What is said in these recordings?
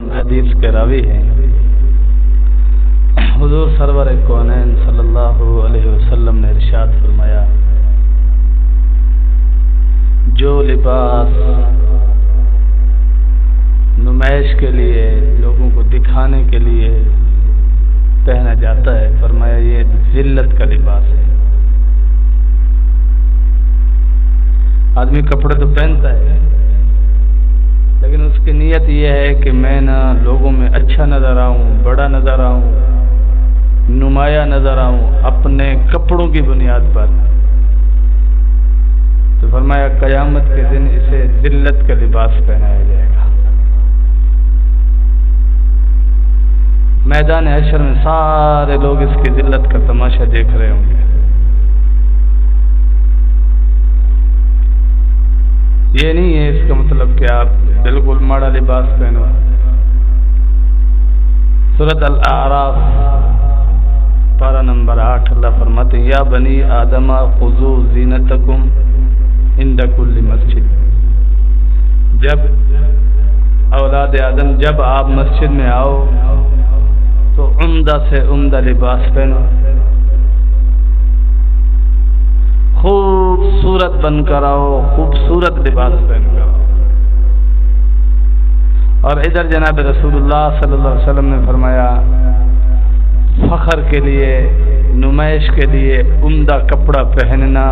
حدیث کے راوی ہیں حضور سرور کونین صلی اللہ علیہ وسلم نے ارشاد فرمایا، جو لباس نمائش کے لیے لوگوں کو دکھانے کے لیے پہنا جاتا ہے، فرمایا یہ ذلت کا لباس ہے۔ آدمی کپڑے تو پہنتا ہے لیکن اس کی نیت یہ ہے کہ میں نہ لوگوں میں اچھا نظر آؤں، بڑا نظر آؤں، نمایاں نظر آؤں اپنے کپڑوں کی بنیاد پر، تو فرمایا قیامت کے دن اسے ذلت کا لباس پہنایا جائے گا۔ میدان حشر میں سارے لوگ اس کی ذلت کا تماشا دیکھ رہے ہوں گے۔ یہ نہیں ہے اس کا مطلب کہ آپ بالکل ماڑا لباس پہنو۔ سورۃ الاعراف پارہ نمبر 8 اللہ فرماتے ہیں، یا بنی آدم خذوا زینتکم عند کل مسجد۔ جب اولاد آدم جب آپ مسجد میں آؤ تو عمدہ سے عمدہ لباس پہنو، خوبصورت بن کر آؤ، خوبصورت لباس پہن کر آؤ۔ اور ادھر جناب رسول اللہ صلی اللہ علیہ وسلم نے فرمایا، فخر کے لیے، نمائش کے لیے عمدہ کپڑا پہننا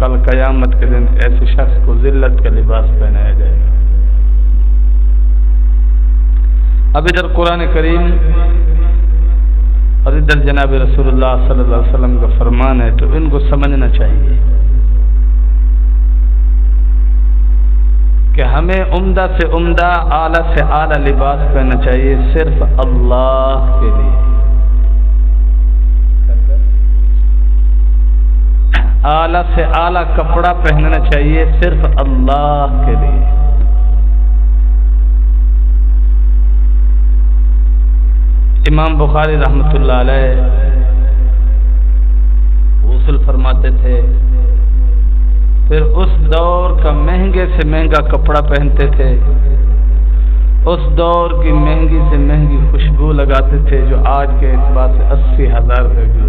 کل قیامت کے دن ایسے شخص کو ذلت کا لباس پہنایا جائے گا۔ اب ادھر قرآن کریم اور ادھر جناب رسول اللہ صلی اللہ علیہ وسلم کا فرمان ہے، تو ان کو سمجھنا چاہیے کہ ہمیں عمدہ سے عمدہ، اعلیٰ سے اعلیٰ لباس پہننا چاہیے صرف اللہ کے لیے، اعلیٰ سے اعلیٰ کپڑا پہننا چاہیے صرف اللہ کے لیے۔ امام بخاری رحمۃ اللہ علیہ غسل فرماتے تھے، پھر اس دور کا مہنگے سے مہنگا کپڑا پہنتے تھے، اس دور کی مہنگی سے مہنگی خوشبو لگاتے تھے جو آج کے اعتبار سے 80,000 روپے کی۔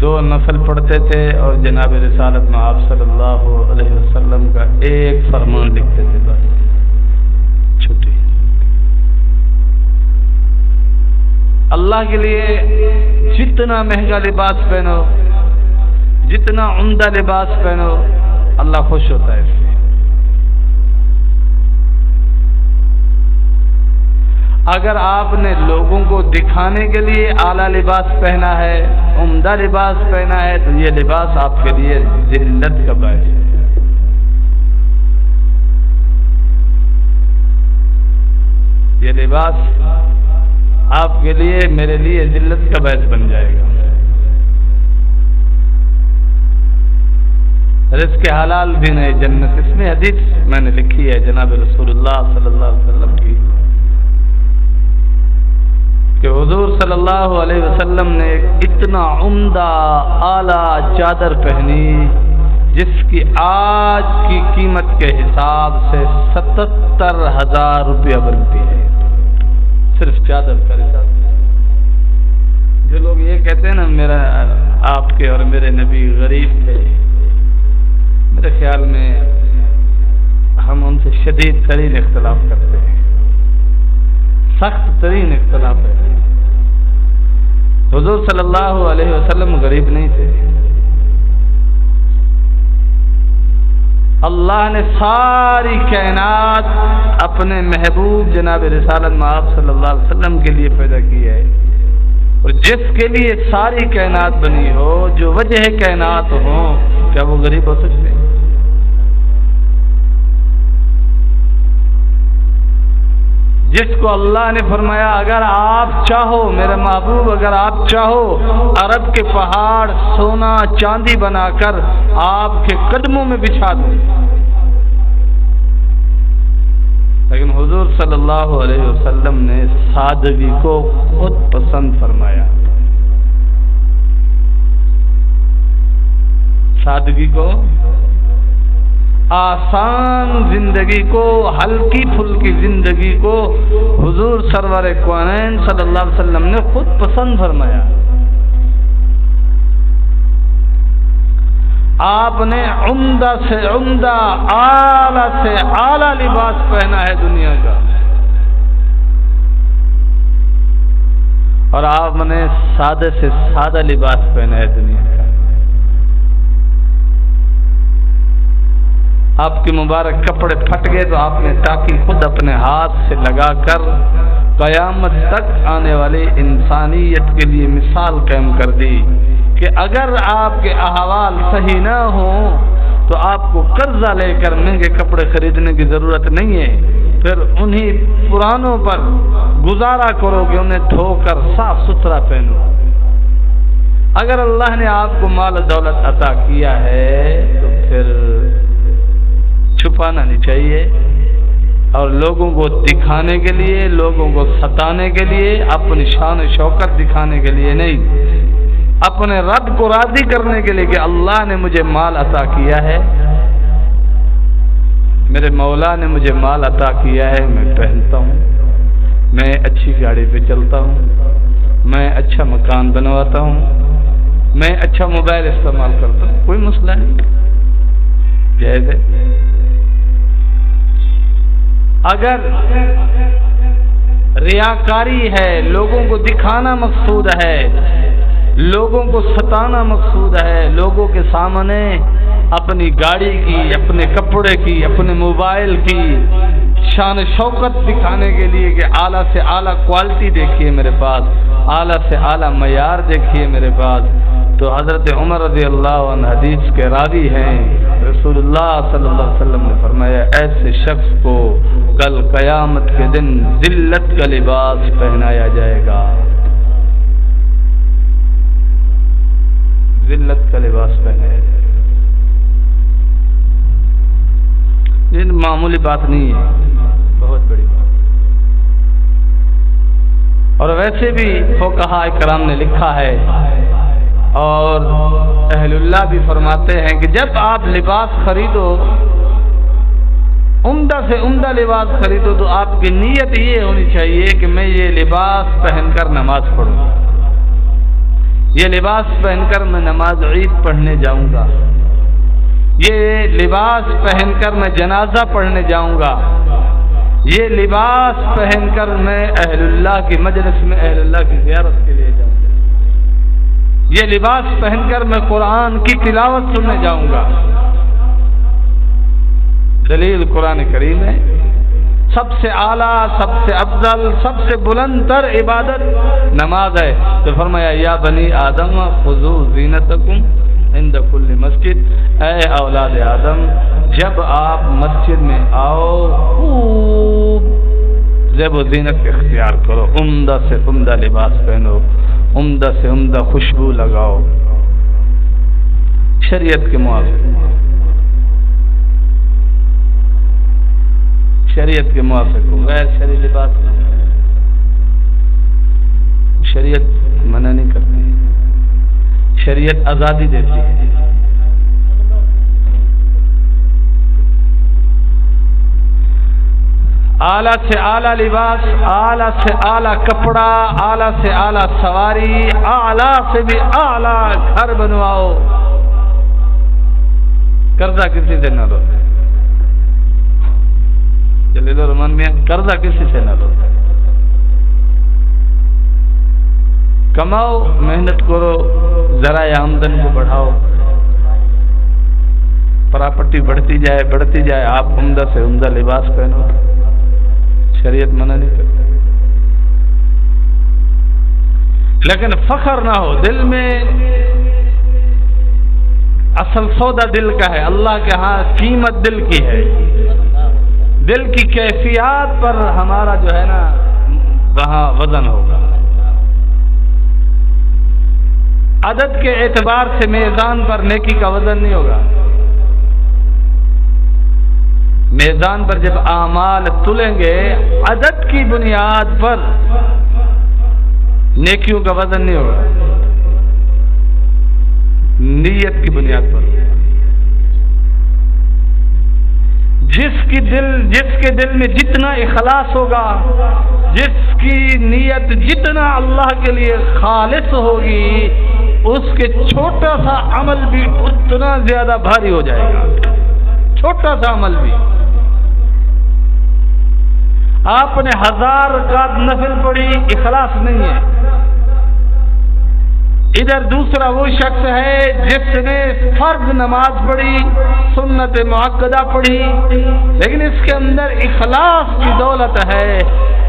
2 نفل پڑھتے تھے اور جناب رسالت میں آپ صلی اللہ علیہ وسلم کا ایک فرمان لکھتے تھے، بس چھٹی۔ اللہ کے لیے جتنا مہنگا لباس پہنو، جتنا عمدہ لباس پہنو، اللہ خوش ہوتا ہے اس سے۔ اگر آپ نے لوگوں کو دکھانے کے لیے اعلیٰ لباس پہنا ہے، عمدہ لباس پہنا ہے، تو یہ لباس آپ کے لیے ذلت کا باعث ہے۔ یہ لباس آپ کے لیے، میرے لیے ذلت کا باعث بن جائے گا۔ رزق حلال بھی نہیں جنت، اس میں حدیث میں نے لکھی ہے جناب رسول اللہ صلی اللہ علیہ وسلم کی کہ حضور صلی اللہ علیہ وسلم نے اتنا عمدہ اعلیٰ چادر پہنی جس کی آج کی قیمت کے حساب سے 77,000 روپیہ بنتی ہے، صرف چادر کا حساب۔ جو لوگ یہ کہتے ہیں نا میرا آپ کے اور میرے نبی غریب تھے، میرے خیال میں ہم ان سے شدید ترین اختلاف کرتے ہیں، سخت ترین اختلاف ہے۔ حضور صلی اللہ علیہ وسلم غریب نہیں تھے، اللہ نے ساری کائنات اپنے محبوب جناب رسالت مآب صلی اللہ علیہ وسلم کے لیے پیدا کی ہے، اور جس کے لیے ساری کائنات بنی ہو، جو وجہ کائنات ہو، کیا وہ غریب ہو سکتے ہیں؟ جس کو اللہ نے فرمایا اگر آپ چاہو میرے محبوب، اگر آپ چاہو عرب کے پہاڑ سونا چاندی بنا کر آپ کے قدموں میں بچھا دو، لیکن حضور صلی اللہ علیہ وسلم نے سادگی کو خود پسند فرمایا، سادگی کو آسان زندگی کو، ہلکی پھلکی زندگی کو حضور سرور کونین صلی اللہ علیہ وسلم نے خود پسند فرمایا۔ آپ نے عمدہ سے عمدہ، اعلیٰ سے اعلیٰ لباس پہنا ہے دنیا کا، اور آپ نے سادے سے سادہ لباس پہنا ہے دنیا کا۔ آپ کے مبارک کپڑے پھٹ گئے تو آپ نے ٹاکی خود اپنے ہاتھ سے لگا کر قیامت تک آنے والی انسانیت کے لیے مثال قائم کر دی کہ اگر آپ کے احوال صحیح نہ ہوں تو آپ کو قرضہ لے کر مہنگے کپڑے خریدنے کی ضرورت نہیں ہے، پھر انہی پرانوں پر گزارا کرو کہ انہیں دھو کر صاف ستھرا پہنو۔ اگر اللہ نے آپ کو مال و دولت عطا کیا ہے تو پھر چھپانا نہیں چاہیے، اور لوگوں کو دکھانے کے لیے، لوگوں کو ستانے کے لیے، اپنی شان و شوکت دکھانے کے لیے نہیں، اپنے رب کو راضی کرنے کے لیے کہ اللہ نے مجھے مال عطا کیا ہے، میرے مولا نے مجھے مال عطا کیا ہے، میں پہنتا ہوں، میں اچھی گاڑی پہ چلتا ہوں، میں اچھا مکان بنواتا ہوں، میں اچھا موبائل استعمال کرتا ہوں، کوئی مسئلہ نہیں، جائز ہے۔ اگر ریاکاری ہے، لوگوں کو دکھانا مقصود ہے، لوگوں کو ستانا مقصود ہے، لوگوں کے سامنے اپنی گاڑی کی، اپنے کپڑے کی، اپنے موبائل کی شان شوکت دکھانے کے لیے کہ اعلیٰ سے اعلیٰ کوالٹی دیکھیے میرے پاس، اعلیٰ سے اعلیٰ معیار دیکھیے میرے پاس، تو حضرت عمر رضی اللہ عنہ حدیث کے راوی ہیں، رسول اللہ صلی اللہ علیہ وسلم نے فرمایا ایسے شخص کو کل قیامت کے دن ذلت کا لباس پہنایا جائے گا، ذلت کا لباس پہنایا جائے گا۔ یہ معمولی بات نہیں ہے، بہت بڑی بات۔ اور ویسے بھی فقہاء کرام نے لکھا ہے اور اہل اللہ بھی فرماتے ہیں کہ جب آپ لباس خریدو، عمدہ سے عمدہ لباس خریدو، تو آپ کی نیت یہ ہونی چاہیے کہ میں یہ لباس پہن کر نماز پڑھوں، یہ لباس پہن کر میں نماز عید پڑھنے جاؤں گا، یہ لباس پہن کر میں جنازہ پڑھنے جاؤں گا، یہ لباس پہن کر میں اہل اللہ کی مجلس میں اہل اللہ کی زیارت کے لیے جاؤں گا، یہ لباس پہن کر میں قرآن کی تلاوت سننے جاؤں گا۔ دلیل قرآن کریم ہے، سب سے اعلیٰ، سب سے افضل، سب سے بلند تر عبادت نماز ہے، تو فرمایا یا بنی آدم خذوا زینتکم عند کل مسجد، اے اولاد آدم جب آپ مسجد میں آؤ خوب زیب و زینت اختیار کرو، عمدہ سے عمدہ لباس پہنو، عمدہ سے عمدہ خوشبو لگاؤ، شریعت کے موافق، شریعت کے موافق ہو، غیر شرعی لباس نہیں، شریعت منع نہیں کرتی، شریعت آزادی دیتی ہے۔ اعلیٰ سے اعلیٰ لباس، اعلیٰ سے اعلیٰ کپڑا، اعلیٰ سے اعلیٰ سواری، اعلیٰ سے بھی اعلیٰ گھر بنواؤ، قرضہ کسی سے نہ لو، جلیل الرحمن میاں قرضہ کسی سے نہ لو، کماؤ، محنت کرو، ذرائع آمدن کو بڑھاؤ، پراپرٹی بڑھتی جائے، آپ عمدہ سے عمدہ لباس پہنو، شریعت منع نہیں کرتی، لیکن فخر نہ ہو دل میں، اصل سودا دل کا ہے، اللہ کے ہاں قیمت دل کی ہے، دل کی کیفیات پر ہمارا جو ہے نا وہاں وزن ہوگا، عدد کے اعتبار سے میزان پر نیکی کا وزن نہیں ہوگا، میزان پر جب اعمال تلیں گے عدد کی بنیاد پر نیکیوں کا وزن نہیں ہوگا، نیت کی بنیاد پر، جس کے دل میں جتنا اخلاص ہوگا، جس کی نیت جتنا اللہ کے لیے خالص ہوگی، اس کے چھوٹا سا عمل بھی اتنا زیادہ بھاری ہو جائے گا۔ چھوٹا سا عمل بھی، آپ نے 1000 رکعت نفل پڑھی، اخلاص نہیں ہے۔ ادھر دوسرا وہ شخص ہے جس نے فرض نماز پڑھی، سنت مؤکدہ پڑھی، لیکن اس کے اندر اخلاص کی دولت ہے،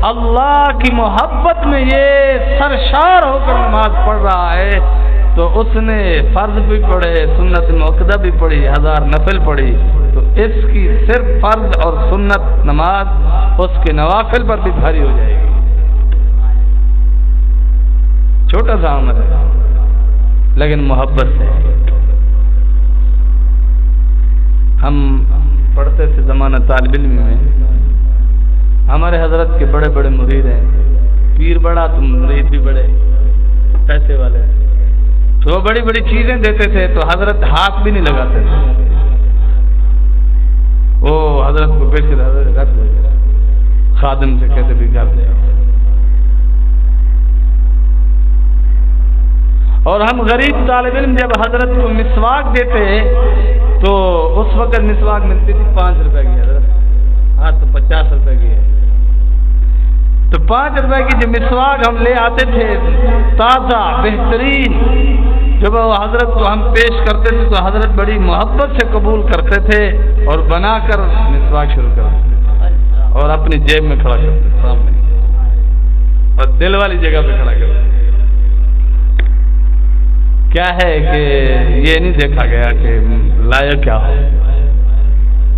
اللہ کی محبت میں یہ سرشار ہو کر نماز پڑھ رہا ہے، تو اس نے فرض بھی پڑھے، سنت مؤکدہ بھی پڑھی، 1000 نفل پڑھی، تو اس کی صرف فرض اور سنت نماز اس کے نوافل پر بھی بھاری ہو جائے گی۔ چھوٹا سا عمل ہے لیکن محبت سے۔ ہم پڑھتے تھے زمانہ طالب علم میں، ہمارے حضرت کے بڑے بڑے مرید ہیں، پیر بڑا تو مرید بھی بڑے، پیسے والے، تو وہ بڑی بڑی چیزیں دیتے تھے تو حضرت ہاتھ بھی نہیں لگاتے تھے۔ وہ حضرت کو پیسے رکھ دے، خادم سے کہتے بھی گھر لے آؤ۔ اور ہم غریب طالب علم جب حضرت کو مسواک دیتے تو اس وقت مسواک ملتی تھی 5 روپے کی، حضرت ہاں تو 50 روپے کی ہے، تو 5 روپے کی جو مسواک ہم لے آتے تھے تازہ بہترین، جب وہ حضرت کو ہم پیش کرتے تھے تو حضرت بڑی محبت سے قبول کرتے تھے اور بنا کر مسواک شروع کرتے اور اپنی جیب میں کھڑا کرتے سامنے اور دل والی جگہ پہ کھڑا کرتے۔ کیا ہے کہ یہ نہیں دیکھا گیا کہ لائق کیا ہو۔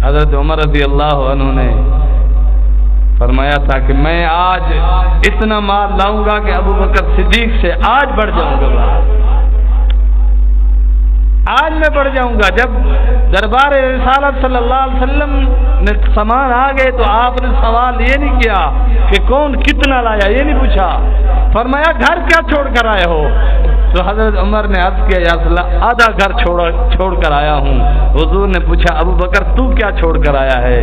حضرت عمر رضی اللہ عنہ نے فرمایا تھا کہ میں آج اتنا مال لاؤں گا کہ ابو بکر صدیق سے آج بڑھ جاؤں گا، آج میں بڑھ جاؤں گا۔ جب دربار رسالت صلی اللہ علیہ وسلم میں سامان آ گئے تو آپ نے سوال یہ نہیں کیا کہ کون کتنا لایا، یہ نہیں پوچھا، فرمایا گھر کیا چھوڑ کر آئے ہو؟ تو حضرت عمر نے عرض کیا یا رسول اللہ آدھا گھر چھوڑ کر آیا ہوں۔ حضور نے پوچھا ابو بکر تو کیا چھوڑ کر آیا ہے؟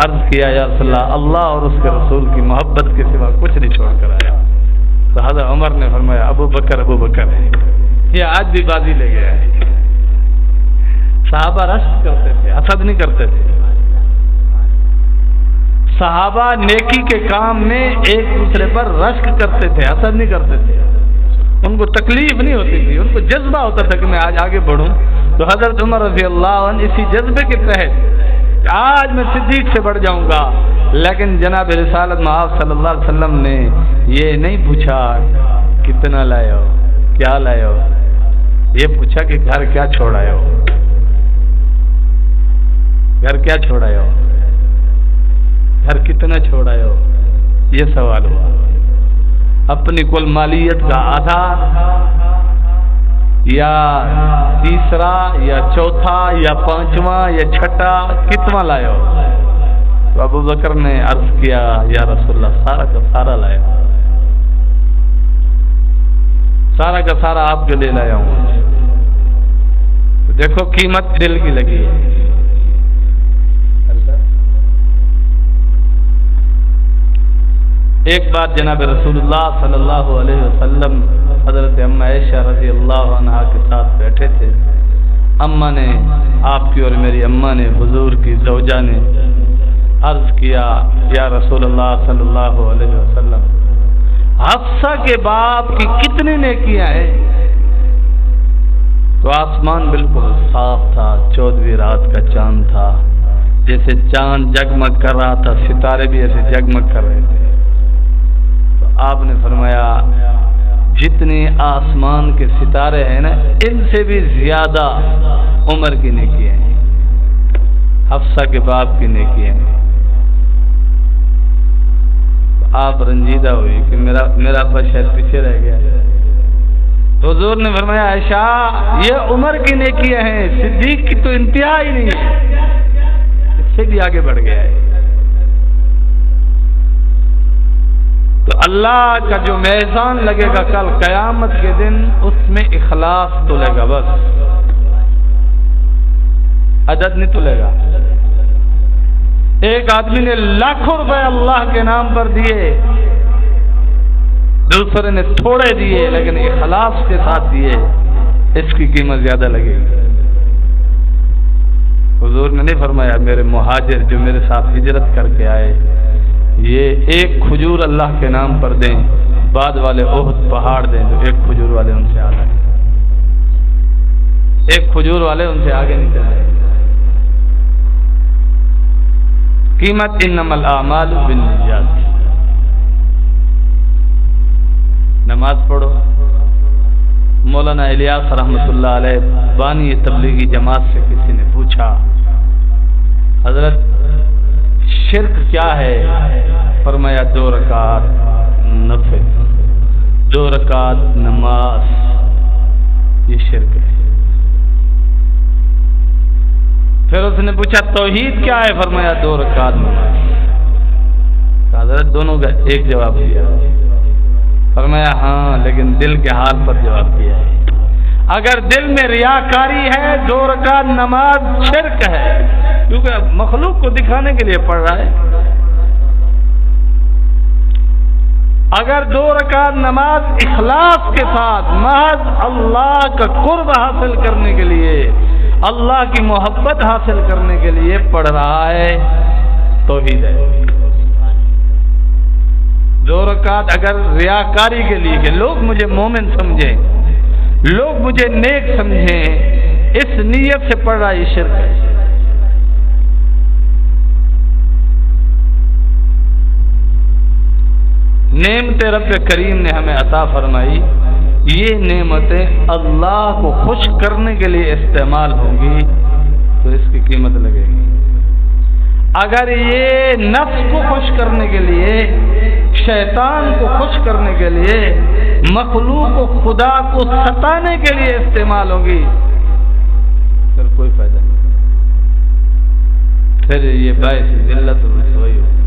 عرض کیا یا رسول اللہ اللہ اور اس کے رسول کی محبت کے سوا کچھ نہیں چھوڑ کر آیا۔ تو حضرت عمر نے فرمایا ابو بکر ہے، یہ آج بھی بازی لے گیا ہے۔ صحابہ رشک کرتے تھے، حسد نہیں کرتے تھے۔ صحابہ نیکی کے کام میں ایک دوسرے پر رشک کرتے تھے، حسد نہیں کرتے تھے۔ ان کو تکلیف نہیں ہوتی تھی، ان کو جذبہ ہوتا تھا کہ میں آج آگے بڑھوں۔ تو حضرت عمر رضی اللہ عنہ اسی جذبے کے تحت آج میں صدیق سے بڑھ جاؤں گا، لیکن جناب رسالت مآب صلی اللہ علیہ وسلم نے یہ نہیں پوچھا کتنا لائے ہو، کیا لائے ہو، یہ پوچھا کہ گھر کیا چھوڑائے ہو، گھر کیا چھوڑائے ہو، گھر کتنا چھوڑائے ہو، یہ سوال ہوا۔ اپنی کل مالیت کا آدھا یا تیسرا یا چوتھا یا پانچواں یا چھٹا کتنا لائے ہو؟ تو ابو بکر نے عرض کیا یا رسول اللہ سارا کا سارا لایا ہوں، سارا کا سارا آپ کے لیے لایا ہوں۔ تو دیکھو قیمت دل کی لگی ہے۔ ایک بار جناب رسول اللہ صلی اللہ علیہ وسلم حضرت اما عائشہ رضی اللہ عنہا کے ساتھ بیٹھے تھے۔ اماں نے، آپ کی اور میری اماں نے، حضور کی زوجہ نے عرض کیا یا رسول اللہ صلی اللہ علیہ وسلم حفصہ کے باپ کی کتنی نیکیاں ہیں؟ تو آسمان بالکل صاف تھا، 14ویں رات کا چاند تھا، جیسے چاند جگمگ کر رہا تھا، ستارے بھی ایسے جگمگ کر رہے تھے۔ آپ نے فرمایا جتنے آسمان کے ستارے ہیں نا ان سے بھی زیادہ عمر کی نیکی ہیں، حفصہ کے باپ کی نیکی ہیں۔ آپ رنجیدہ ہوئی کہ میرا ابا شاید پیچھے رہ گیا۔ حضور نے فرمایا عائشہ یہ عمر کی نیکیاں ہیں، صدیق کی تو انتہا ہی نہیں ہے، اس سے بھی آگے بڑھ گیا ہے۔ تو اللہ کا جو میزان لگے گا کل قیامت کے دن اس میں اخلاص تلے گا، بس عدد نہیں تلے گا۔ ایک آدمی نے لاکھوں روپے اللہ کے نام پر دیے، دوسرے نے تھوڑے دیے لیکن اخلاص کے ساتھ دیے، اس کی قیمت زیادہ لگے گی۔ حضور نے نہیں فرمایا میرے مہاجر جو میرے ساتھ ہجرت کر کے آئے یہ ایک کھجور اللہ کے نام پر دیں، بعد والے احد پہاڑ دیں جو ایک کھجور والے ان سے آگے، ایک کھجور والے ان سے آگے نہیں چلے۔ قیمت انما الاعمال بالنیات۔ نماز پڑھو۔ مولانا الیاس رحمۃ اللہ علیہ بانی تبلیغی جماعت سے کسی نے پوچھا حضرت شرک کیا ہے؟ فرمایا 2 رکعت نفل، 2 رکعت نماز، یہ شرک ہے۔ پھر اس نے پوچھا توحید کیا ہے؟ فرمایا 2 رکعت نماز۔ حضرت دونوں کا ایک جواب دیا۔ فرمایا ہاں لیکن دل کے حال پر جواب دیا ہے۔ اگر دل میں ریاکاری ہے 2 رکعت نماز شرک ہے، کیونکہ مخلوق کو دکھانے کے لیے پڑھ رہا ہے۔ اگر 2 رکعت نماز اخلاص کے ساتھ محض اللہ کا قرب حاصل کرنے کے لیے، اللہ کی محبت حاصل کرنے کے لیے پڑھ رہا ہے، توحید ہے۔ 2 رکعت اگر ریاکاری کے لیے کہ لوگ مجھے مومن سمجھیں، لوگ مجھے نیک سمجھیں، اس نیت سے پڑھ رہا ہے، یہ شرک ہے۔ نعمت رب کریم نے ہمیں عطا فرمائی، یہ نعمتیں اللہ کو خوش کرنے کے لیے استعمال ہوں گی تو اس کی قیمت لگے گی۔ اگر یہ نفس کو خوش کرنے کے لیے، شیطان کو خوش کرنے کے لیے، مخلوق کو خدا کو ستانے کے لیے استعمال ہوگی پھر کوئی فائدہ نہیں، پھر یہ باعث ذلت و رسوائی ہوگی۔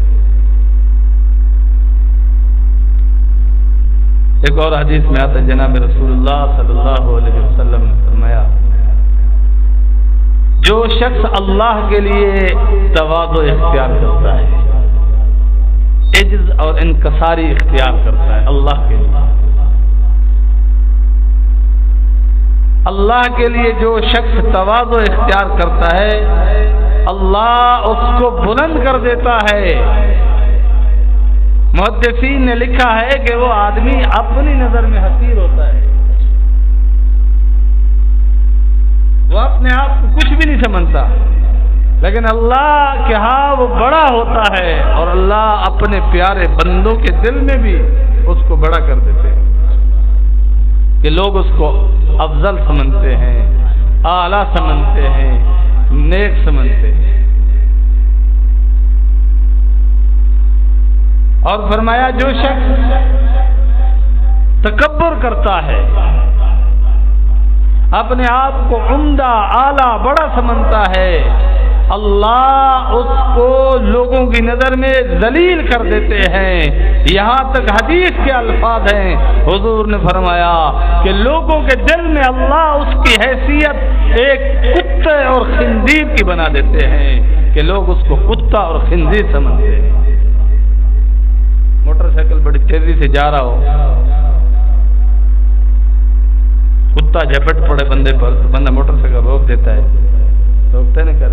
ایک اور حدیث میں آتا ہے جناب رسول اللہ صلی اللہ علیہ وسلم نے فرمایا جو شخص اللہ کے لیے تواضع اختیار کرتا ہے، عجز اور انکساری اختیار کرتا ہے اللہ کے لیے، اللہ کے لیے جو شخص تواضع اختیار کرتا ہے اللہ اس کو بلند کر دیتا ہے۔ محدثین نے لکھا ہے کہ وہ آدمی اپنی نظر میں حقیر ہوتا ہے، وہ اپنے آپ کو کچھ بھی نہیں سمجھتا، لیکن اللہ کے ہاں وہ بڑا ہوتا ہے اور اللہ اپنے پیارے بندوں کے دل میں بھی اس کو بڑا کر دیتے ہیں کہ لوگ اس کو افضل سمجھتے ہیں، اعلیٰ سمجھتے ہیں، نیک سمجھتے ہیں۔ اور فرمایا جو شخص تکبر کرتا ہے، اپنے آپ کو عمدہ اعلیٰ بڑا سمجھتا ہے، اللہ اس کو لوگوں کی نظر میں ذلیل کر دیتے ہیں۔ یہاں تک حدیث کے الفاظ ہیں، حضور نے فرمایا کہ لوگوں کے دل میں اللہ اس کی حیثیت ایک کتے اور خنزیر کی بنا دیتے ہیں کہ لوگ اس کو کتا اور خنزیر سمجھتے ہیں۔ موٹر سائیکل بڑی تیزی سے جا رہا ہو، کتا جھپٹ پڑے بندے پر تو بندہ موٹر سائیکل روک دیتا ہے، روکتا نہیں کر،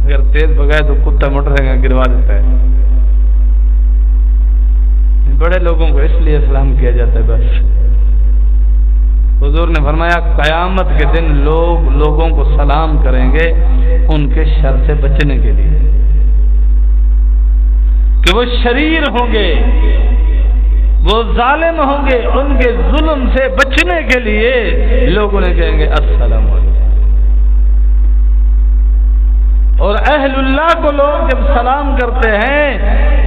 اگر تیز بگائے تو کتا موٹر سائیکل گروا دیتا ہے۔ بڑے لوگوں کو اس لیے سلام کیا جاتا ہے بس۔ حضور نے فرمایا قیامت کے دن لوگ لوگوں کو سلام کریں گے ان کے شر سے بچنے کے لیے، کہ وہ شریر ہوں گے، وہ ظالم ہوں گے، ان کے ظلم سے بچنے کے لیے لوگ انہیں کہیں گے السلام علیکم۔ اور اہل اللہ کو لوگ جب سلام کرتے ہیں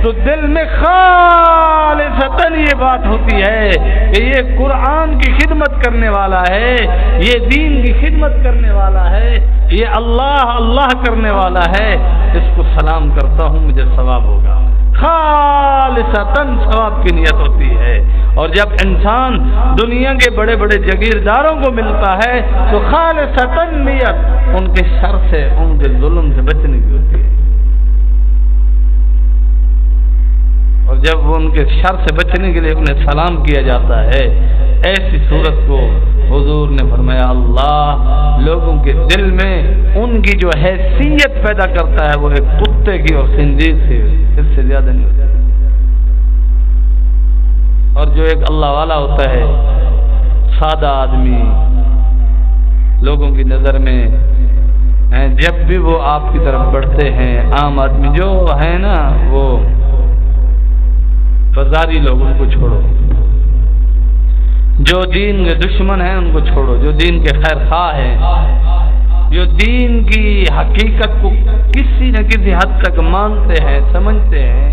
تو دل میں خالصتاً یہ بات ہوتی ہے کہ یہ قرآن کی خدمت کرنے والا ہے، یہ دین کی خدمت کرنے والا ہے، یہ اللہ اللہ کرنے والا ہے، اس کو سلام کرتا ہوں مجھے ثواب ہوگا۔ خالصتاً ثواب کی نیت ہوتی ہے۔ اور جب انسان دنیا کے بڑے بڑے جاگیرداروں کو ملتا ہے تو خالصتاً نیت ان کے شر سے، ان کے ظلم سے بچنے کی ہوتی ہے۔ جب ان کے شر سے بچنے کے لیے انہیں سلام کیا جاتا ہے، ایسی صورت کو حضور نے فرمایا اللہ لوگوں کے دل میں ان کی جو حیثیت پیدا کرتا ہے وہ ایک کتے کی اور خنزیر سے، اس سے زیادہ نہیں ہوتا۔ اور جو ایک اللہ والا ہوتا ہے، سادہ آدمی، لوگوں کی نظر میں جب بھی وہ آپ کی طرف بڑھتے ہیں، عام آدمی جو ہے نا وہ بازاری لوگ ان کو چھوڑو، جو دین کے دشمن ہیں ان کو چھوڑو، جو دین کے خیر خواہ ہیں، جو دین کی حقیقت کو کسی نہ کسی حد تک مانتے ہیں، سمجھتے ہیں،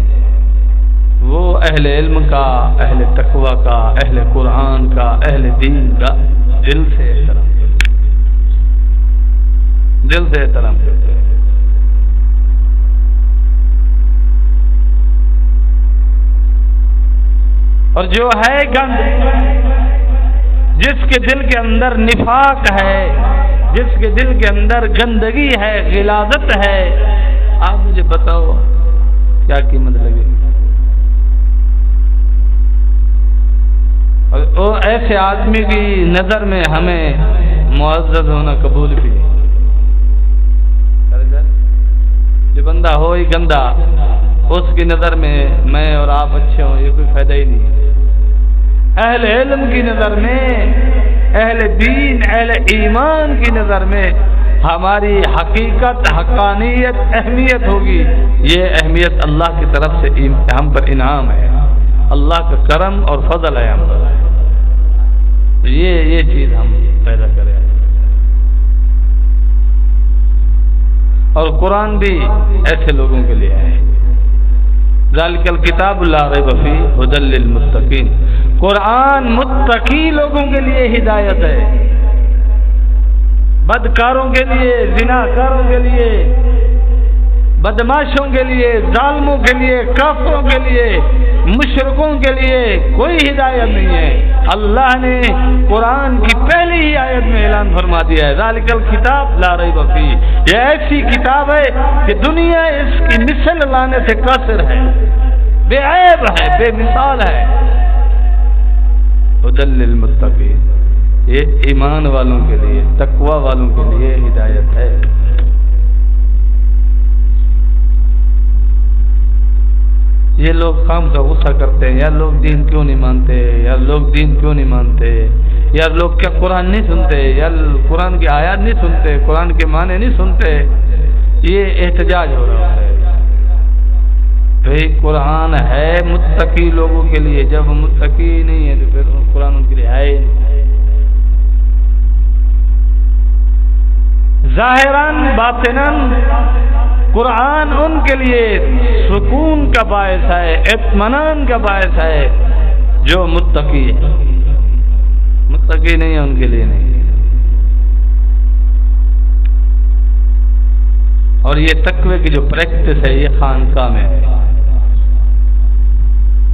وہ اہل علم کا، اہل تقوی کا، اہل قرآن کا، اہل دین کا دل سے احترام کرتے ہیں۔ اور جو ہے گند، جس کے دل کے اندر نفاق ہے، جس کے دل کے اندر گندگی ہے، غلاظت ہے، آپ مجھے بتاؤ کیا قیمت لگے گی؟ اور ایسے آدمی کی نظر میں ہمیں معزز ہونا قبول بھی نہیں۔ جو بندہ ہو ہی گندا، اس کی نظر میں اور آپ اچھے ہوں، یہ کوئی فائدہ ہی نہیں۔ اہل علم کی نظر میں، اہل دین، اہل ایمان کی نظر میں ہماری حقیقت، حقانیت، اہمیت ہوگی۔ یہ اہمیت اللہ کی طرف سے ہم پر انعام ہے، اللہ کا کرم اور فضل ہے ہم پر۔ یہ چیز ہم پیدا کریں۔ اور قرآن بھی ایسے لوگوں کے لیے ہے۔ ذالک الکتاب لا ریب فیہ ھدی للمتقین، قرآن متقی لوگوں کے لیے ہدایت ہے، بدکاروں کے لیے، زناکاروں کے لیے، بدماشوں کے لیے، ظالموں کے لیے، کافروں کے لیے، مشرکوں کے لیے کوئی ہدایت نہیں ہے۔ اللہ نے قرآن کی پہلی ہی آیت میں اعلان فرما دیا ہے، ذالک الکتاب لا ریب فیہ، یہ ایسی کتاب ہے کہ دنیا اس کی مثل لانے سے قاصر ہے، بے عیب ہے، بے مثال ہے۔ ھدی للمتقین، یہ ایمان والوں کے لیے، تقوی والوں کے لیے ہدایت ہے۔ یہ لوگ خام کا غصہ کرتے ہیں، یار لوگ دین کیوں نہیں مانتے، یار لوگ دین کیوں نہیں مانتے، یار لوگ کیا قرآن نہیں سنتے، یار قرآن کی آیات نہیں سنتے، قرآن کے معنی نہیں سنتے، یہ احتجاج ہو رہا ہے۔ بھئی قرآن ہے متقی لوگوں کے لیے، جب متقی نہیں ہے تو پھر قرآن ان کے لیے ہے نہیں۔ ظاہراً باطناً قرآن ان کے لیے سکون کا باعث ہے، اطمینان کا باعث ہے، جو متقی ہے۔ متقی نہیں ہے ان کے لیے نہیں۔ اور یہ تقوی کی جو پریکٹس ہے یہ خانقاہ میں ہے۔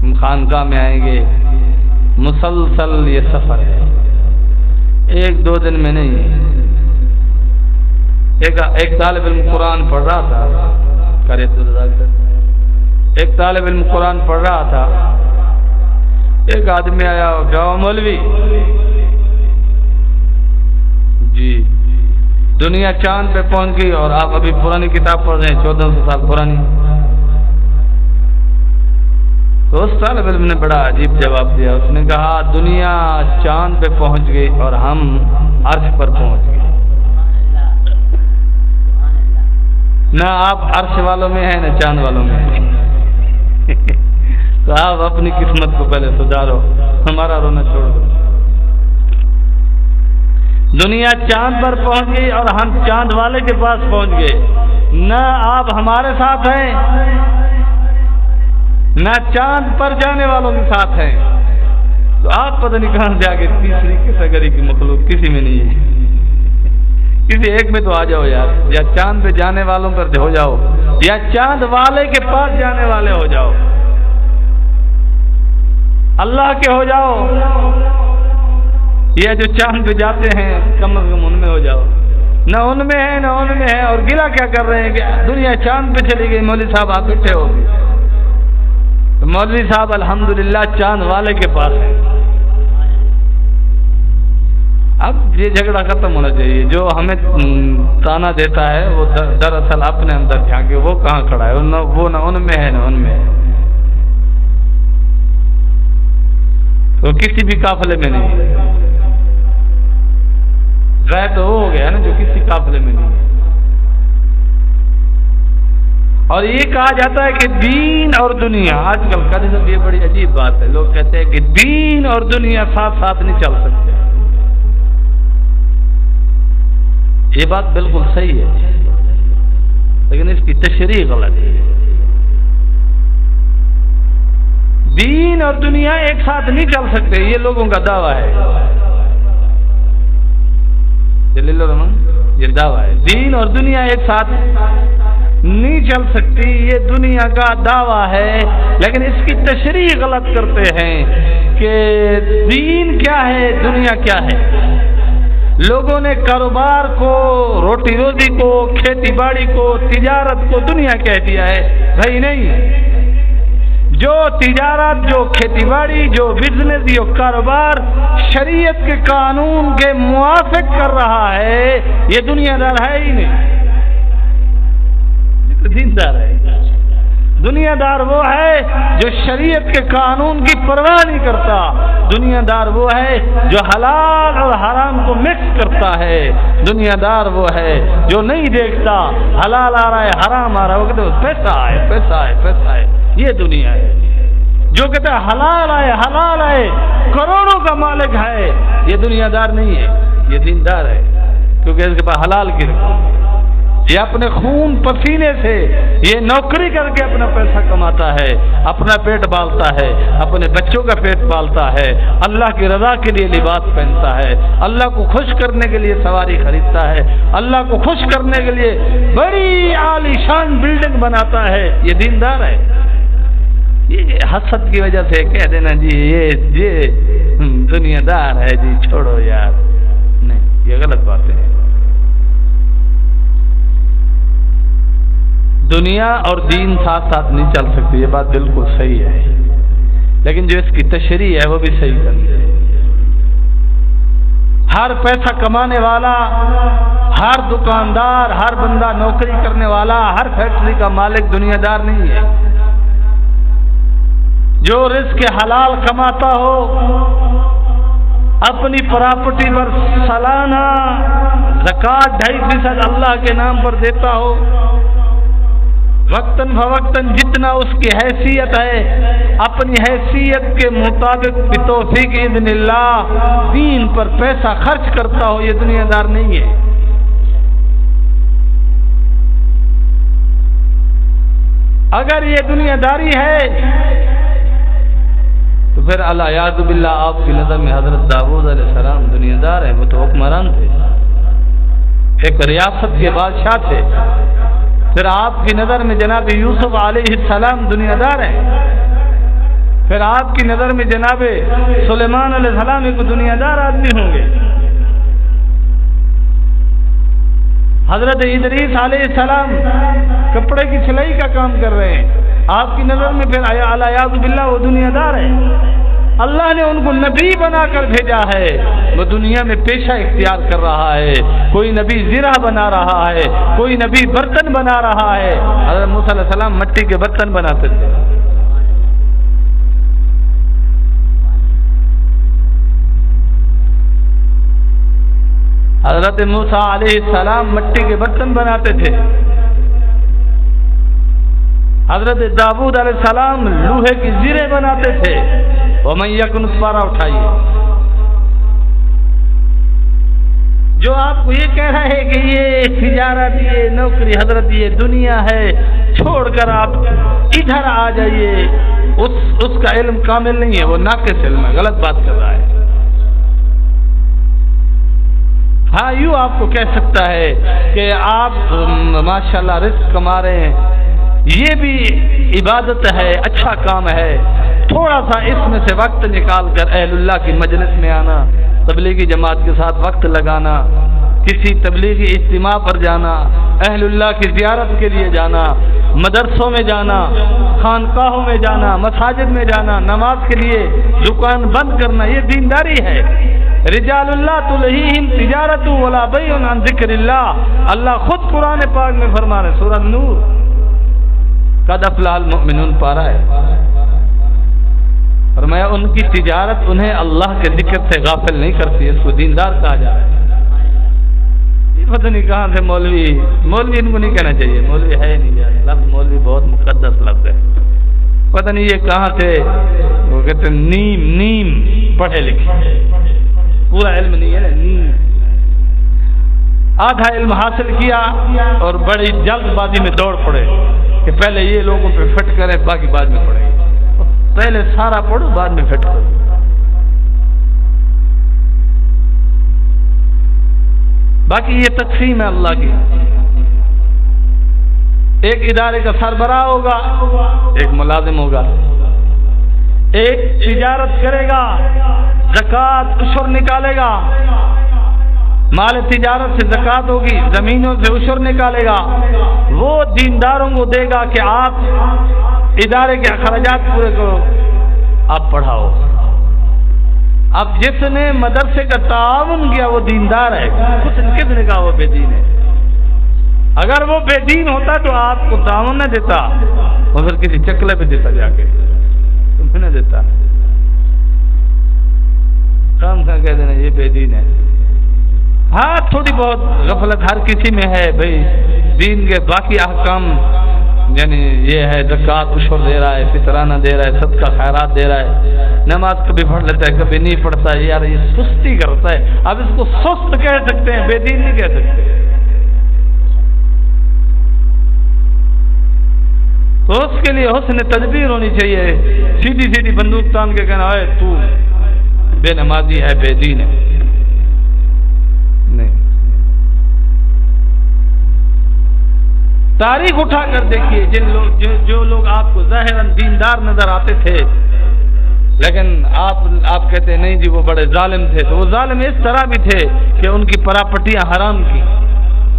ہم خانقاہ میں آئیں گے، مسلسل یہ سفر ہے، ایک دو دن میں نہیں۔ ایک طالب علم قرآن پڑھ رہا تھا، ایک طالب علم قرآن پڑھ رہا تھا، ایک آدمی آیا اور کہا مولوی جی دنیا چاند پہ پہنچ گئی اور آپ ابھی پرانی کتاب پڑھ رہے ہیں، 1400 سال پرانی۔ تو اس طالب علم نے بڑا عجیب جواب دیا، اس نے کہا دنیا چاند پہ پہنچ گئی اور ہم عرش پر پہنچ گئے، نہ آپ عرش والوں میں ہیں نہ چاند والوں میں ہیں۔ تو آپ اپنی قسمت کو پہلے سدھارو، ہمارا رونا چھوڑ دو۔ دنیا چاند پر پہنچ گئی اور ہم چاند والے کے پاس پہنچ گئے، نہ آپ ہمارے ساتھ ہیں نہ چاند پر جانے والوں کے ساتھ ہیں۔ تو آپ پتہ نہیں کہاں سے آگے تیسری کیٹیگری کی مخلوق کسی میں نہیں ہے، کسی ایک میں تو آ جاؤ یار، یا چاند پہ جانے والوں پر ہو جاؤ یا چاند والے کے پاس جانے والے ہو جاؤ، اللہ کے ہو جاؤ، یا جو چاند پہ جاتے ہیں کم از کم ان میں ہو جاؤ۔ نہ ان میں ہے نہ ان میں ہے، اور گلا کیا کر رہے ہیں کہ دنیا چاند پہ چلی گئی، مولوی صاحب آپ اٹھے ہو۔ تو مولوی صاحب الحمدللہ چاند والے کے پاس ہے. اب یہ جھگڑا ختم ہونا چاہیے. جو ہمیں تانا دیتا ہے وہ دراصل اپنے اندر جھانکے وہ کہاں کھڑا ہے، وہ نہ ان میں ہے نہ ان میں ہے. وہ کسی بھی قافلے میں نہیں ہے. غائب تو وہ ہو گیا نا جو کسی قافلے میں نہیں ہے. اور یہ کہا جاتا ہے کہ دین اور دنیا، آج کل کا یہ بڑی عجیب بات ہے، لوگ کہتے ہیں کہ دین اور دنیا ساتھ ساتھ نہیں چل سکتے. یہ بات بالکل صحیح ہے، لیکن اس کی تشریح غلط ہے. دین اور دنیا ایک ساتھ نہیں چل سکتے، یہ لوگوں کا دعویٰ ہے. جلیل الرحمن یہ دعویٰ ہے، دین اور دنیا ایک ساتھ نہیں چل سکتی، یہ دنیا کا دعویٰ ہے. لیکن اس کی تشریح غلط کرتے ہیں کہ دین کیا ہے دنیا کیا ہے. لوگوں نے کاروبار کو، روٹی روزی کو، کھیتی باڑی کو، تجارت کو دنیا کہہ دیا ہے. بھائی نہیں، جو تجارت، جو کھیتی باڑی، جو بزنس، جو کاروبار شریعت کے قانون کے موافق کر رہا ہے یہ دنیا دار ہے ہی نہیں. دیندار ہے. دنیا دار وہ ہے جو شریعت کے قانون کی پرواہ نہیں کرتا. دنیا دار وہ ہے جو حلال اور حرام کو مکس کرتا ہے. دنیا دار وہ ہے جو نہیں دیکھتا حلال آ رہا ہے حرام آ رہا ہے، وہ کہتے ہیں پیسہ آئے پیسہ آئے پیسہ آئے. یہ دنیا ہے. جو کہتا ہے حلال آئے حلال آئے، کروڑوں کا مالک ہے، یہ دنیا دار نہیں ہے، یہ دیندار ہے. کیونکہ اس کے پاس حلال کی رقم، یہ اپنے خون پسینے سے یہ نوکری کر کے اپنا پیسہ کماتا ہے، اپنا پیٹ پالتا ہے، اپنے بچوں کا پیٹ پالتا ہے، اللہ کی رضا کے لیے لباس پہنتا ہے، اللہ کو خوش کرنے کے لیے سواری خریدتا ہے، اللہ کو خوش کرنے کے لیے بڑی عالی شان بلڈنگ بناتا ہے. یہ دیندار ہے. یہ حسد کی وجہ سے کہہ دینا جی یہ دنیا دار ہے جی چھوڑو یار، نہیں، یہ غلط بات ہے. دنیا اور دین ساتھ ساتھ نہیں چل سکتی، یہ بات بالکل صحیح ہے. لیکن جو اس کی تشریح ہے وہ بھی صحیح کرنی ہے. ہر پیسہ کمانے والا، ہر دکاندار، ہر بندہ نوکری کرنے والا، ہر فیکٹری کا مالک دنیا دار نہیں ہے. جو رزق حلال کماتا ہو، اپنی پراپرٹی پر سالانہ زکوٰۃ 2.5% اللہ کے نام پر دیتا ہو، وقتاً فوقتاً جتنا اس کی حیثیت ہے اپنی حیثیت کے مطابق بتوفیق اذن اللہ دین پر پیسہ خرچ کرتا ہو، یہ دنیا دار نہیں ہے. اگر یہ دنیا داری ہے تو پھر الیاذ باللہ آپ کی نظر میں حضرت داؤد علیہ السلام دنیا دار ہیں؟ وہ تو حکمران تھے، ایک ریاست کے بادشاہ تھے. پھر آپ کی نظر میں جناب یوسف علیہ السلام دنیا دار ہیں؟ پھر آپ کی نظر میں جناب سلیمان علیہ السلام ایک دنیا دار آدمی ہوں گے؟ حضرت ادریس علیہ السلام کپڑے کی سلائی کا کام کر رہے ہیں، آپ کی نظر میں پھر الیاذ باللہ وہ دنیا دار ہے؟ اللہ نے ان کو نبی بنا کر بھیجا ہے، وہ دنیا میں پیشہ اختیار کر رہا ہے. کوئی نبی زرہ بنا رہا ہے، کوئی نبی برتن بنا رہا ہے. حضرت موسیٰ علیہ السلام مٹی کے برتن بناتے تھے. حضرت موسیٰ علیہ السلام مٹی کے برتن بناتے تھے. حضرت داؤد علیہ السلام لوہے کی زرے بناتے تھے. وَمَن يَقْنُتْ پارا اٹھائیے. جو آپ کو یہ کہہ رہا ہے کہ یہ تجارت، یہ نوکری، حضرت یہ دنیا ہے، چھوڑ کر آپ ادھر آ جائیے، اس کا علم کامل نہیں ہے، وہ ناقص علم ہے، غلط بات کر رہا ہے. ہاں یوں آپ کو کہہ سکتا ہے کہ آپ ماشاءاللہ رزق کما رہے ہیں، یہ بھی عبادت ہے، اچھا کام ہے. تھوڑا سا اس میں سے وقت نکال کر اہل اللہ کی مجلس میں آنا، تبلیغی جماعت کے ساتھ وقت لگانا، کسی تبلیغی اجتماع پر جانا، اہل اللہ کی زیارت کے لیے جانا، مدرسوں میں جانا، خانقاہوں میں جانا، مساجد میں جانا، نماز کے لیے دکان بند کرنا، یہ دینداری ہے۔ رجال اللہ تلہیہم تجارت ولا بیع عن ذکر اللہ، اللہ خود قرآن پاک میں فرما رہے، سورہ نور قد افلح المؤمنون پارا ہے، فرمایا ان کی تجارت انہیں اللہ کے ذکر سے غافل نہیں کرتی، اس کو دیندار کہا جا رہا ہے۔ پتہ نہیں کہاں سے مولوی ان کو نہیں کہنا چاہیے، مولوی ہے نہیں یار، لفظ مولوی بہت مقدس لفظ ہے، پتہ نہیں یہ کہاں سے، وہ کہتے ہیں نیم پڑھے لکھے، پورا علم نہیں ہے، نیم آدھا علم حاصل کیا اور بڑی جلد بازی میں دوڑ پڑے کہ پہلے یہ لوگوں پہ فٹ کریں باقی بعد میں پڑھیں گے، پہلے سارا پڑھو بعد میں فٹ کرو۔ باقی یہ تقسیم ہے اللہ کی، ایک ادارے کا سربراہ ہوگا، ایک ملازم ہوگا، ایک تجارت کرے گا، زکوٰۃ عشر نکالے گا، مال تجارت سے زکوٰۃ ہوگی، زمینوں سے عشر نکالے گا، وہ دینداروں کو دے گا کہ آپ ادارے کے اخراجات پورے کرو، آپ پڑھاؤ۔ اب جس نے مدرسے کا تعاون کیا وہ دیندار ہے، کس نے کہا وہ بے دین ہے؟ اگر وہ بے دین ہوتا تو آپ کو تعاون نہ دیتا، وہ پھر کسی چکلے پہ دیتا، جا کے تمہیں نہ دیتا، کام کہہ دینا یہ بے دین ہے۔ ہاں تھوڑی بہت غفلت ہر کسی میں ہے بھائی، دین کے باقی احکام یعنی یہ ہے زکوٰۃ عشر دے رہا ہے، فطرانہ دے رہا ہے، صدقہ خیرات دے رہا ہے، نماز کبھی پڑھ لیتا ہے کبھی نہیں پڑھتا ہے، یار یہ سستی کرتا ہے، اب اس کو سست کہہ سکتے ہیں، بے دین نہیں کہہ سکتے۔ تو اس کے لیے حسن تدبیر ہونی چاہیے، سیدھی بندوق تان کے کہنا ہے تو بے نمازی ہے، بے دین ہے، نہیں۔ تاریخ اٹھا کر دیکھیے، جو لوگ آپ کو ظاہراً دیندار نظر آتے تھے لیکن آپ کہتے ہیں نہیں جی وہ بڑے ظالم تھے، تو وہ ظالم اس طرح بھی تھے کہ ان کی پراپرٹیاں حرام کی،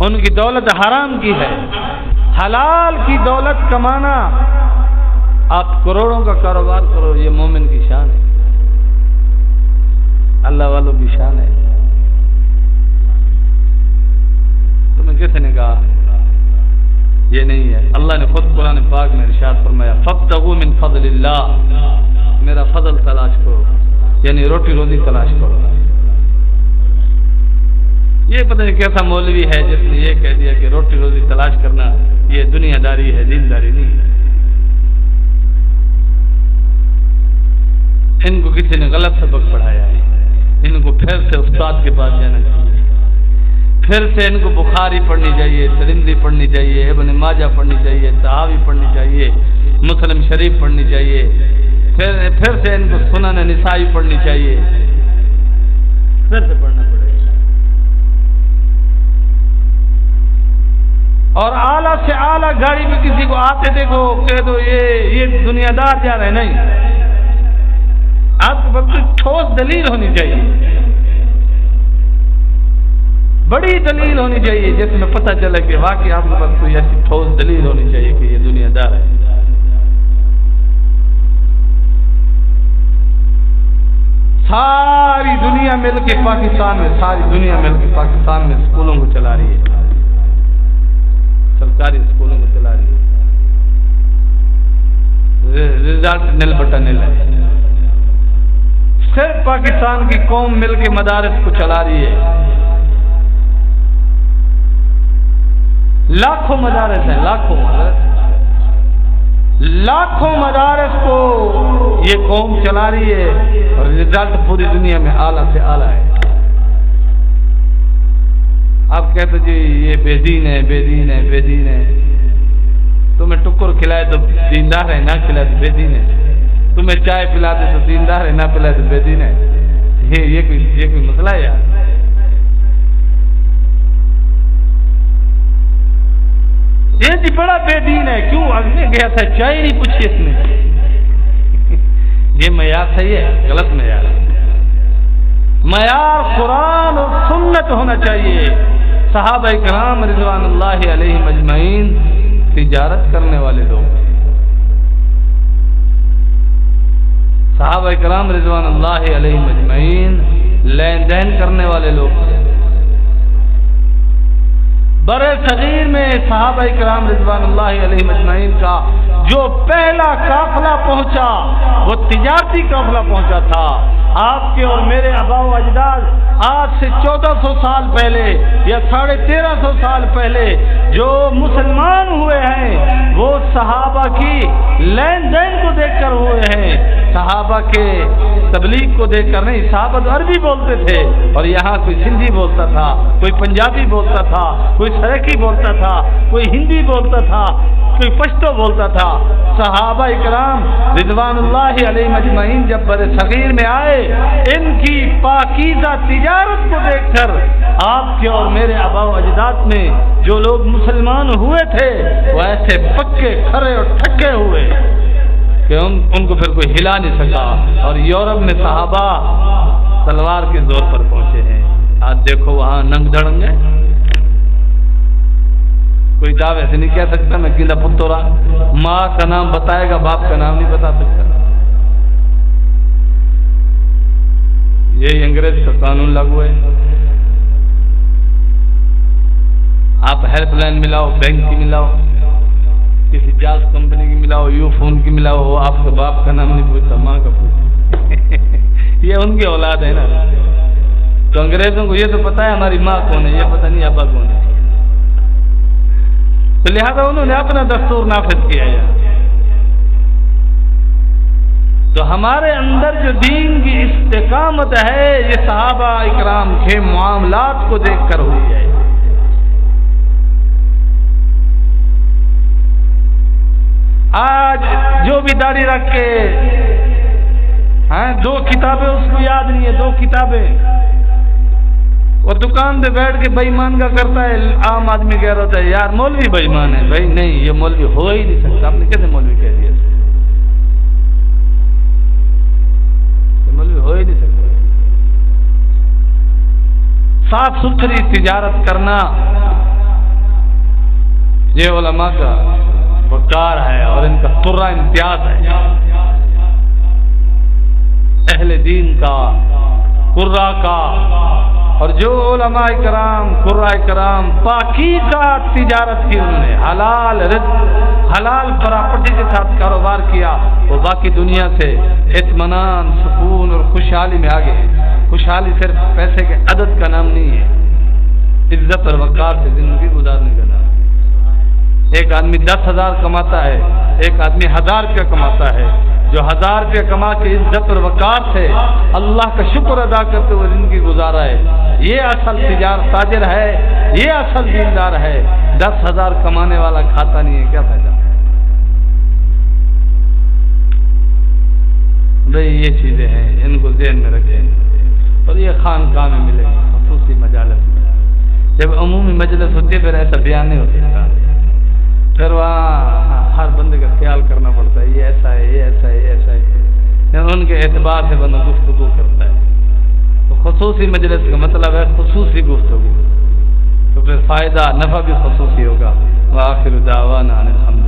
ان کی دولت حرام کی ہے۔ حلال کی دولت کمانا، آپ کروڑوں کا کاروبار کرو، یہ مومن کی شان ہے، اللہ والوں کی شان ہے۔ تمہیں کس نے کہا یہ نہیں ہے؟ اللہ نے خود قرآن پاک میں ارشاد فرمایا فابتغوا من فضل اللہ، میرا فضل تلاش کرو، یعنی روٹی روزی تلاش کرو۔ یہ پتہ نہیں کیسا مولوی ہے جس نے یہ کہہ دیا کہ روٹی روزی تلاش کرنا یہ دنیا داری ہے، دینداری نہیں ہے۔ ان کو کسی نے غلط سبق پڑھایا ہے، ان کو پھر سے استاد کے پاس جانا چاہیے، پھر سے ان کو بخاری پڑھنی چاہیے، ترمذی پڑھنی چاہیے، ابن ماجہ پڑھنی چاہیے، طحاوی پڑھنی چاہیے، مسلم شریف پڑھنی چاہیے، پھر سے ان کو سنن نسائی پڑھنی چاہیے، پھر سے پڑھنا پڑے گا۔ اور اعلیٰ سے اعلیٰ گاڑی میں کسی کو آتے دیکھو کہہ دو یہ دنیا دار جا رہے، نہیں، آپ کو بلکہ ٹھوس دلیل ہونی چاہیے، بڑی دلیل ہونی چاہیے جس میں پتہ چلے کہ واقعی آپ کے پاس کوئی ایسی ٹھوس دلیل ہونی چاہیے کہ یہ دنیا دار ہے۔ ساری دنیا مل کے پاکستان میں اسکولوں کو چلا رہی ہے، سرکاری اسکولوں کو چلا رہی ہے، رزلٹ نل بٹا نل ہے، صرف پاکستان کی قوم مل کے مدارس کو چلا رہی ہے، لاکھوں مدارس ہیں، لاکھوں مدارس کو یہ قوم چلا رہی ہے اور رزلٹ پوری دنیا میں اعلیٰ سے اعلیٰ ہے۔ آپ کہتے جی یہ بے دین ہے، بے دین ہے، بے دین ہے، تمہیں ٹکر کھلائے تو دیندار ہے، نہ کھلائے تو بے دین ہے، تمہیں چائے پلاتے تو دیندار ہے، نہ پلائے تو بے دین ہے، یہ کوئی مسئلہ ہے یار؟ یہ جی بڑا بے دین ہے، کیوں آگے گیا تھا چائے نہیں پوچھی اس نے؟ یہ معیار صحیح ہے؟ غلط معیار ہے۔ معیار قرآن اور سنت ہونا چاہیے۔ صحابہ کرام رضوان اللہ علیہم اجمعین تجارت کرنے والے لوگ تھے۔ صحابہ کرام رضوان اللہ علیہم اجمعین لین دین کرنے والے لوگ تھے۔ برے صغیر میں صحابہ کرام رضوان اللہ علیہم اجمعین کا جو پہلا قافلہ پہنچا وہ تجارتی قافلہ پہنچا تھا۔ آپ کے اور میرے آباء و اجداد آج سے 1400 سال پہلے یا 1350 سال پہلے جو مسلمان ہوئے ہیں وہ صحابہ کی لین دین کو دیکھ کر ہوئے ہیں، صحابہ کے تبلیغ کو دیکھ کر نہیں۔ صحابہ تو عربی بولتے تھے اور یہاں کوئی سندھی بولتا تھا، کوئی پنجابی بولتا تھا، کوئی سرائکی بولتا تھا، کوئی ہندی بولتا تھا، کوئی پشتو بولتا تھا۔ صحابہ اکرام رضوان اللہ علیہم اجمعین جب برے صغیر میں آئے، ان کی پاکیزہ تجارت کو دیکھ کر آپ کے اور میرے آباء و اجداد میں جو لوگ مسلمان ہوئے تھے وہ ایسے پکے کھڑے اور ٹھکے ہوئے کہ ان کو پھر کوئی ہلا نہیں سکا، اور یورپ میں صحابہ تلوار کے زور پر پہنچے ہیں۔ آج دیکھو وہاں ننگ دھڑنگ ہے، کوئی دعوے سے نہیں کہہ سکتا میں کیندا پتورا، ماں کا نام بتائے گا باپ کا نام نہیں بتا سکتا۔ یہی انگریز کا قانون لاگو ہے، آپ ہیلپ لائن ملاؤ، بینک کی ملاؤ، کسی جاز کمپنی کی ملاؤ، یو فون کی ملاؤ، وہ آپ کے باپ کا نام نہیں پوچھتا، ماں کا پوچھتا۔ یہ ان کی اولاد ہے نا، تو انگریزوں کو یہ تو پتا ہے ہماری ماں کون ہے، یہ پتہ نہیں ابا کون ہے، تو لہذا انہوں نے اپنا دستور نافذ کیا ہے۔ تو ہمارے اندر جو دین کی استقامت ہے یہ صحابہ اکرام کے معاملات کو دیکھ کر ہوئی ہے۔ آج جو بھی داڑھی رکھ کے دو کتابیں اس کو یاد نہیں ہے، دو کتابیں، اور دکان پہ بیٹھ کے بے ایمان کا کرتا ہے، عام آدمی کہہ رہا ہوتا ہے یار مولوی بے ایمان ہے۔ بھائی نہیں، یہ مولوی ہو ہی نہیں سکتا، آپ نے کیسے مولوی کہہ دیا؟ مولوی ہو ہی نہیں سکتا۔ صاف ستھری تجارت کرنا یہ علماء کا وقار ہے اور ان کا ترا امتیاز ہے، اہل دین کا، قرا کا۔ اور جو علماء کرام، قراء کرام پاکیزہ تجارت کی، انہوں نے حلال رزق، حلال پراپرٹی کے ساتھ کاروبار کیا، وہ باقی دنیا سے اطمینان، سکون اور خوشحالی میں آگے۔ خوشحالی صرف پیسے کے عدد کا نام نہیں ہے، عزت اور وقار سے زندگی گزارنے کا نام ہے۔ ایک آدمی 10,000 کماتا ہے، ایک آدمی 1000 روپیہ کماتا ہے۔ جو 1000 روپیہ کما کے عزت اور وقار سے اللہ کا شکر ادا کرتے ہوئے زندگی گزارا ہے، یہ اصل تاجر ہے، یہ اصل دیندار ہے۔ 10,000 کمانے والا کھاتا نہیں ہے، کیا فائدہ؟ بھئی یہ چیزیں ہیں، ان کو ذہن میں رکھیں، اور یہ خانقاہ میں ملیں گے، خصوصی مجالس میں۔ جب عمومی مجلس ہوتی ہے پھر ایسا بیان نہیں ہو سکتا، پھر وہاں ہر بندے کا خیال کرنا پڑتا ہے، یہ ایسا ہے، یہ ایسا ہے، یہ ایسا ہے، یعنی ان کے اعتبار سے بندہ گفتگو کرتا ہے۔ تو خصوصی مجلس کا مطلب ہے خصوصی گفتگو، تو پھر فائدہ نفع بھی خصوصی ہوگا۔ وآخر دعوانا الحمد